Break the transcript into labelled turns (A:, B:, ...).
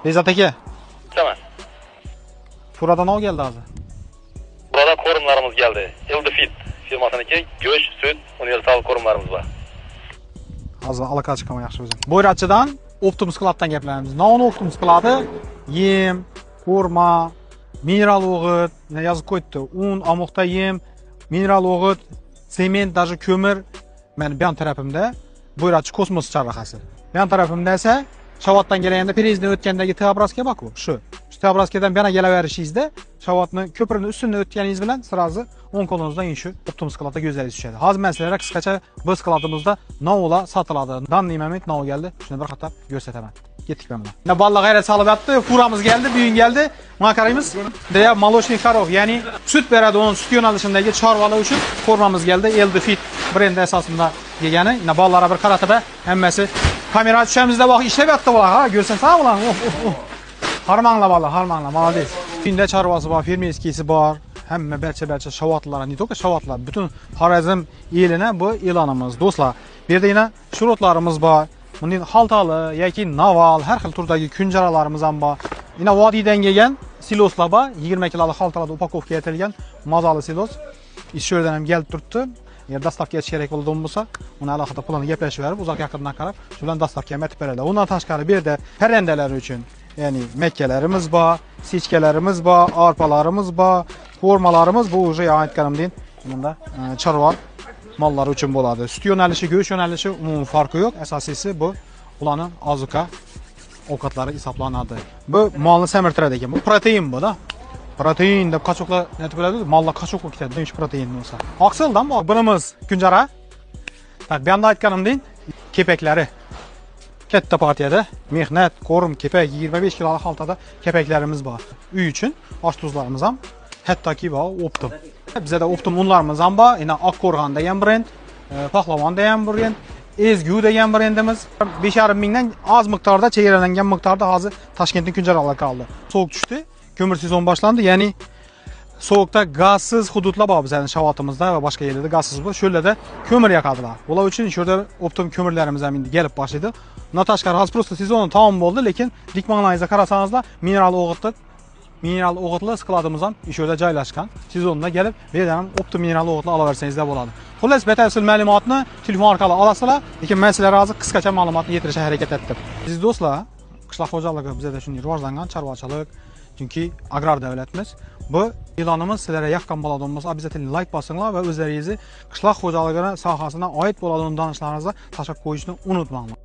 A: Bezat aka.
B: Tamam.
A: Buradan ne geldi hozir?
B: Burada korumlarımız geldi. Ildefit firmasıniki go'sht, süt, universal korumlarımız var.
A: Hozir aloqa chiqaman yaxshi o'zim. Bo'yratchidan Optimus Clubdan gaplaramiz. Navni Optimus Club'i yem, korma, mineral o'g'it, yozib qo'yibdi. Un, amoqda yem, mineral o'g'it, sement, даже ko'mir. Men bu yon tarafimda Bo'yratchi kosmos chorrahasi. Bu yon tarafimda esa Shavotdan kelganda perezdan o'tgandagi T-obrazka bor-ku, shu T-obrazkadan bu yana kelaverishingizda Shavotni ko'prini ustidan o'tganingiz bilan sirazi o'ng qo'lingizdan shu Optimus Clubda go'zalingiz tushadi. Hozir men sizlarga qisqacha biz Clubimizda novlar sotiladi. Danli moment nov keldi. Shuni bir qator ko'rsataman. Ketdik men bilan. Balla g'ayrat solib yotdi, furamiz keldi, bugun keldi. Mana qaraymiz. Deya молочный коров, ya'ni sut beradi, onun sut yo'nalishidagi chorvalar uchun formamiz keldi. Ildefit brendi asosida degani. Ballara bir qaratib, hammasi kamera tushimizda bak ishlab yotdi bular. Ha, ko'rsan sağ bular. Harmanglar balla, harmanglar. Молодец. Shunda chorvasi bor, fermerskisi bor. Hamma barcha Shavotlar, ne только Shavotlar, butun Xorazm eline bu e'lonimiz. Do'stlar, bu yerda yana shurutlarimiz bor. Bundan xaltali yoki naval, har xil turdagi kunjaralarimiz ham bor. Yana vodiydan kelgan siloslar bor, 20 kiloli xaltalarda upakovka etilgan mazali silos. Ish yerdan ham kelib turibdi. Agar dastavka etish kerak bo'lgan bo'lsa, uni alohida pulini gaplashib berib, uzoq yaqindan qarab, shu bilan dastavka ham etib beradi. Undan tashqari bu yerda parrandalar uchun, ya'ni mekkalarimiz bor, sechkalarimiz bor, arpalarimiz bor, formalarimiz bu уже aytganimdek, bunda chorva mollar uchun bo'ladi. Sut yo'nalishi, go'sht yo'nalishi umuman farqi yo'q. Asosiysi bu ularning ozuqa ovqatlari hisoblanadi. Bu molni semirtiradi ekan. Bu protein bu-da. Protein deb qachoqlar aytib biladi. Mollar qachoqqa ketadi, shu protein bo'lsa. Oqsildan bor. Birimiz kunjara. Tak, bu yerda aytganimdek, kepaklari. Katta partiyada mehnat, qo'rim, kepak 25 kiloli xaltada kepaklarimiz bor. Uy uchun osh tuzlarimiz ham hattoki bor, Optim. Bizda Optim unlarimiz ham bor. Yana Oqqo'rg'on degan brend, Pahlavon degan brend, Ezgu degan brendimiz. 5,5 mingdan oz miqdorda, chegaralangan miqdorda hozir Toshkentning kunjaralar qoldi. Sovuq tushdi, ko'mir sezon boshlandi, ya'ni sovuqda gazsiz hududlar bor bizning Shavotimizda va boshqa yerlarda gazsiz bor. Shu yerlarda ko'mir yoqadilar. Ular uchun shu yerda Optim ko'mirlarimiz ham endi kelib boshlaydi. Bundan tashqari hozir просто sezon tamom bo'ldi, lekin dikmanlaringizga qarasangizlar, mineral o'g'itli skladimiz ham shu yerda joylashgan. Sezonda kelib, bu yerdan ham Optim mineral o'g'itli olaversangizlar bo'ladi. Xullas, batafsil ma'lumotni telefon orqali olasizlar, lekin men sizlarga hozir qisqacha ma'lumotni yetirishga harakat etdim. Aziz do'stlar, qishloq xo'jaligi bizda shunday rivojlangan chorvachilik, chunki agrar davlatimiz. Bu e'lonimiz sizlarga yoqqan bo'ladigan bo'lsa, обязательно like bosinglar va o'zlaringizni qishloq xo'jaligi sohasiga oid bo'ladigan donishlarni tashab qo'yishni unutmanglar.